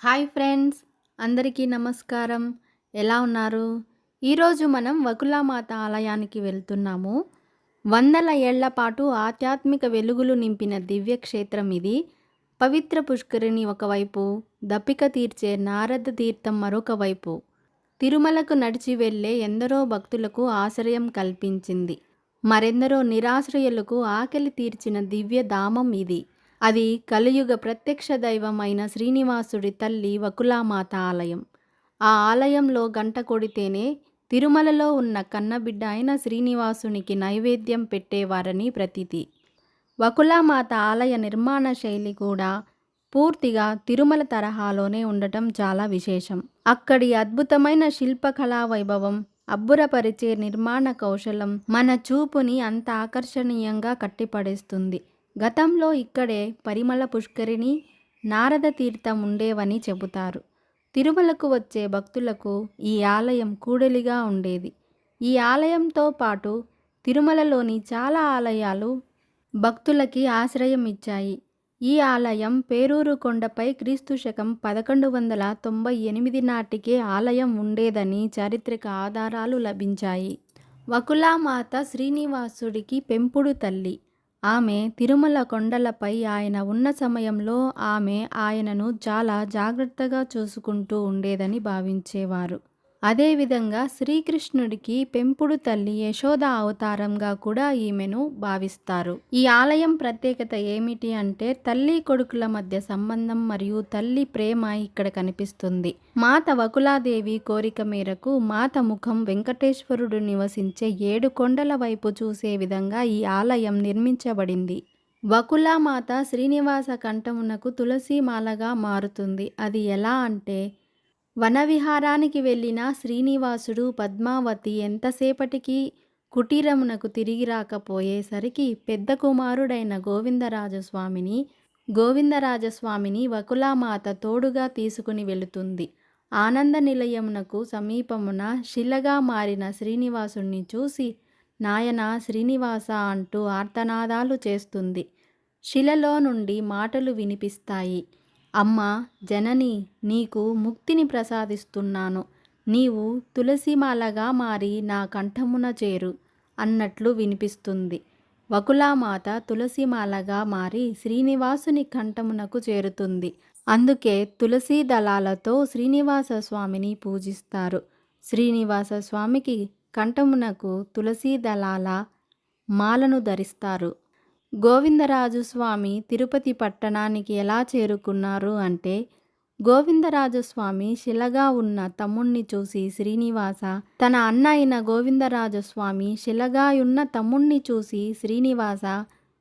Hi friends, అందరికీ నమస్కారం. ఎలా ఉన్నారు? ఈరోజు మనం వకులామాత ఆలయానికి వెళ్తున్నాము. వందల ఏళ్ల పాటు ఆధ్యాత్మిక వెలుగులు నింపిన దివ్యక్షేత్రం ఇది. పవిత్ర పుష్కరిణి ఒకవైపు, దప్పిక తీర్చే నారద తీర్థం మరొక వైపు. తిరుమలకు నడిచి వెళ్ళే ఎందరో భక్తులకు ఆశ్రయం కల్పించింది. మరెందరో నిరాశ్రయులకు ఆకలి తీర్చిన దివ్య ధామం ఇది. అది కలియుగ ప్రత్యక్ష దైవమైన శ్రీనివాసుడి తల్లి వకులామాత ఆలయం. ఆ ఆలయంలో గంట కొడితేనే తిరుమలలో ఉన్న కన్నబిడ్డ అయిన శ్రీనివాసునికి నైవేద్యం పెట్టేవారని ప్రతీతి. వకులామాత ఆలయ నిర్మాణ శైలి కూడా పూర్తిగా తిరుమల తరహాలోనే ఉండటం చాలా విశేషం. అక్కడి అద్భుతమైన శిల్పకళా వైభవం, అబ్బురపరిచే నిర్మాణ కౌశలం మన చూపుని అంత ఆకర్షణీయంగా కట్టిపడేస్తుంది. గతంలో ఇక్కడే పరిమళ పుష్కరిణి, నారద తీర్థం ఉండేవని చెబుతారు. తిరుమలకు వచ్చే భక్తులకు ఈ ఆలయం కూడలిగా ఉండేది. ఈ ఆలయంతో పాటు తిరుమలలోని చాలా ఆలయాలు భక్తులకి ఆశ్రయం ఇచ్చాయి. ఈ ఆలయం పేరూరు కొండపై క్రీస్తుశకం 1198 నాటికే ఆలయం ఉండేదని చారిత్రక ఆధారాలు లభించాయి. వకులామాత శ్రీనివాసుడికి పెంపుడు తల్లి. ఆమె తిరుమల కొండలపై ఆయన ఉన్న సమయంలో ఆమె ఆయనను చాలా జాగ్రత్తగా చూసుకుంటూ ఉండేదని భావించేవారు. అదేవిధంగా శ్రీకృష్ణుడికి పెంపుడు తల్లి యశోద అవతారంగా కూడా ఈమెను భావిస్తారు. ఈ ఆలయం ప్రత్యేకత ఏమిటి అంటే తల్లి కొడుకుల మధ్య సంబంధం మరియు తల్లి ప్రేమ ఇక్కడ కనిపిస్తుంది. మాత వకులాదేవి కోరిక మేరకు మాత ముఖం వెంకటేశ్వరుడు నివసించే 7 కొండల వైపు చూసే విధంగా ఈ ఆలయం నిర్మించబడింది. వకులామాత శ్రీనివాస కంఠమునకు తులసి మాలగా మారుతుంది. అది ఎలా అంటే వనవిహారానికి వెళ్ళిన శ్రీనివాసుడు పద్మావతి ఎంతసేపటికి కుటీరమునకు తిరిగి రాకపోయేసరికి పెద్ద కుమారుడైన గోవిందరాజస్వామిని వకులామాత తోడుగా తీసుకుని వెళుతుంది. ఆనంద నిలయమునకు సమీపమున శిలగా మారిన శ్రీనివాసుణ్ణి చూసి నాయనా శ్రీనివాస అంటూ ఆర్తనాదాలు చేస్తుంది. శిలలో నుండి మాటలు వినిపిస్తాయి. అమ్మా జనని, నీకు ముక్తిని ప్రసాదిస్తున్నాను. నీవు తులసిమాలగా మారి నా కంఠమున చేరు అన్నట్లు వినిపిస్తుంది. వకులామాత తులసిమాలగా మారి శ్రీనివాసుని కంఠమునకు చేరుతుంది. అందుకే తులసీ దళాలతో శ్రీనివాస స్వామిని పూజిస్తారు. శ్రీనివాస స్వామికి కంఠమునకు తులసీ దళాల మాలను ధరిస్తారు. గోవిందరాజు స్వామి తిరుపతి పట్టణానికి ఎలా చేరుకున్నారు అంటే గోవిందరాజస్వామి శిలగా ఉన్న తమ్ముణ్ణి చూసి శ్రీనివాస, తన అన్న అయిన గోవిందరాజస్వామి శిలగా ఉన్న తమ్ముణ్ణి చూసి శ్రీనివాస,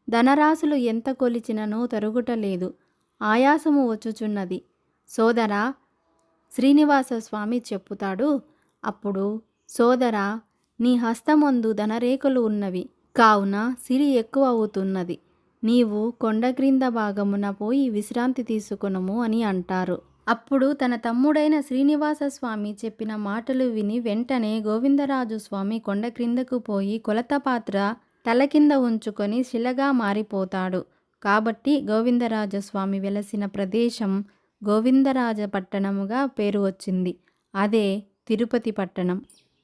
ధనరాశులు ఎంత కొలిచిననో తరుగుటలేదు, ఆయాసము వచ్చుచున్నది సోదరా శ్రీనివాస స్వామి చెప్పుతాడు. అప్పుడు సోదరా, నీ హస్తమందు ధనరేఖలు ఉన్నవి కావున సిరి ఎక్కువ అవుతున్నది. నీవు కొండ క్రింద భాగమున పోయి విశ్రాంతి తీసుకొనుము అని అంటారు. అప్పుడు తన తమ్ముడైన శ్రీనివాస స్వామి చెప్పిన మాటలు విని వెంటనే గోవిందరాజు స్వామి కొండ క్రిందకు పోయి కొలత పాత్ర తల కింద ఉంచుకొని శిలగా మారిపోతాడు. కాబట్టి గోవిందరాజస్వామి వెలసిన ప్రదేశం గోవిందరాజ పట్టణముగా పేరు వచ్చింది. అదే తిరుపతి పట్టణం.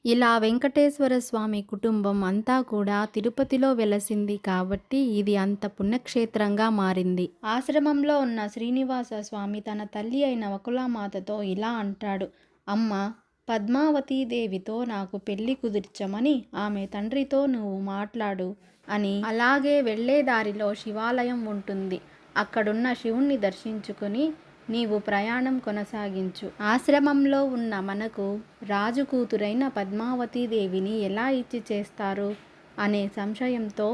ఇలా వెంకటేశ్వర స్వామి కుటుంబం అంతా కూడా తిరుపతిలో వెలసింది కాబట్టి ఇది అంత పుణ్యక్షేత్రంగా మారింది. ఆశ్రమంలో ఉన్న శ్రీనివాస స్వామి తన తల్లి అయిన వకులామాతతో ఇలా అంటాడు. అమ్మ పద్మావతీదేవితో నాకు పెళ్లి కుదిర్చమని ఆమె తండ్రితో నువ్వు మాట్లాడు అని. అలాగే వెళ్లే దారిలో శివాలయం ఉంటుంది. అక్కడున్న శివుణ్ణి దర్శించుకుని నీవు ప్రయాణం కొనసాగించు. ఆశ్రమంలో ఉన్న మనకు రాజు కూతురైన పద్మావతీదేవిని ఎలా ఇచ్చి చేస్తారు అనే సంశయంతో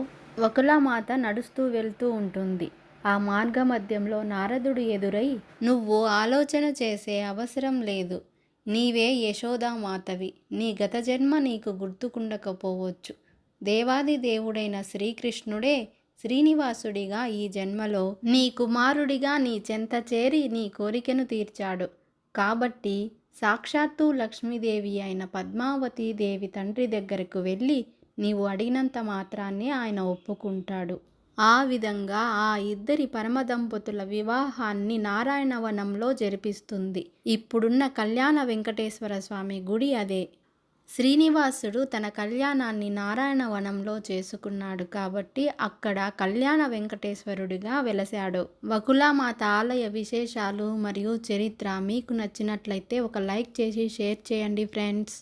వకులామాత నడుస్తూ వెళ్తూ ఉంటుంది. ఆ మార్గ మధ్యంలో నారదుడు ఎదురై, నువ్వు ఆలోచన చేసే అవసరం లేదు, నీవే యశోదామాతవి. నీ గత జన్మ నీకు గుర్తుకుండకపోవచ్చు. దేవాది దేవుడైన శ్రీకృష్ణుడే శ్రీనివాసుడిగా ఈ జన్మలో నీ కుమారుడిగా నీ చెంత చేరి నీ కోరికను తీర్చాడు. కాబట్టి సాక్షాత్తు లక్ష్మీదేవి అయిన పద్మావతీదేవి తండ్రి దగ్గరకు వెళ్ళి నీవు అడిగినంత మాత్రాన్నే ఆయన ఒప్పుకుంటాడు. ఆ విధంగా ఆ ఇద్దరి పరమదంపతుల వివాహాన్ని నారాయణవనంలో జరిపిస్తుంది. ఇప్పుడున్న కళ్యాణ వెంకటేశ్వర స్వామి గుడి అదే. శ్రీనివాసుడు తన కళ్యాణాన్ని నారాయణవనంలో చేసుకున్నాడు కాబట్టి అక్కడ కళ్యాణ వెంకటేశ్వరుడిగా వెలశాడు. వకులామాత ఆలయ విశేషాలు మరియు చరిత్ర మీకు నచ్చినట్లయితే ఒక లైక్ చేసి షేర్ చేయండి ఫ్రెండ్స్.